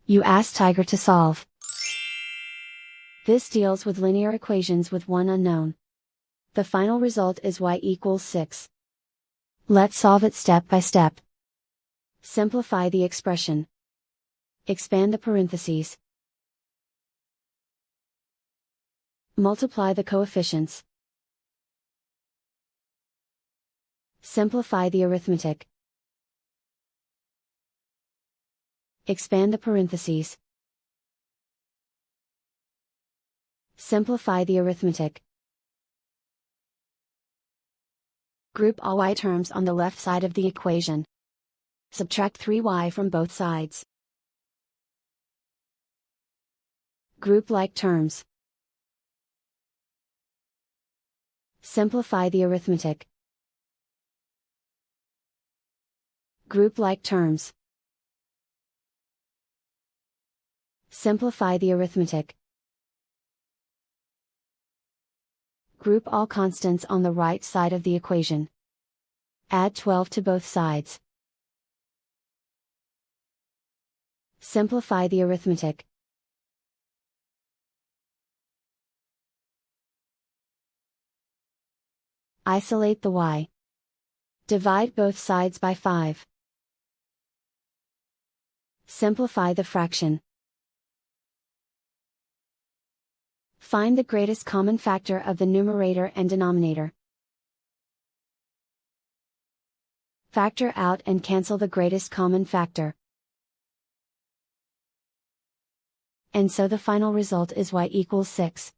You ask Tiger to solve. This deals with linear equations with one unknown. The final result is y=6. Let's solve it step by step. Simplify the expression. Expand the parentheses. Multiply the coefficients. Simplify the arithmetic. Expand the parentheses. Simplify the arithmetic. Group all y terms on the left side of the equation. Subtract 3y from both sides. Group like terms. Simplify the arithmetic. Group like terms. Simplify the arithmetic. Group all constants on the right side of the equation. Add 12 to both sides. Simplify the arithmetic. Isolate the y. Divide both sides by 5. Simplify the fraction. Find the greatest common factor of the numerator and denominator. Factor out and cancel the greatest common factor. And so the final result is y=6.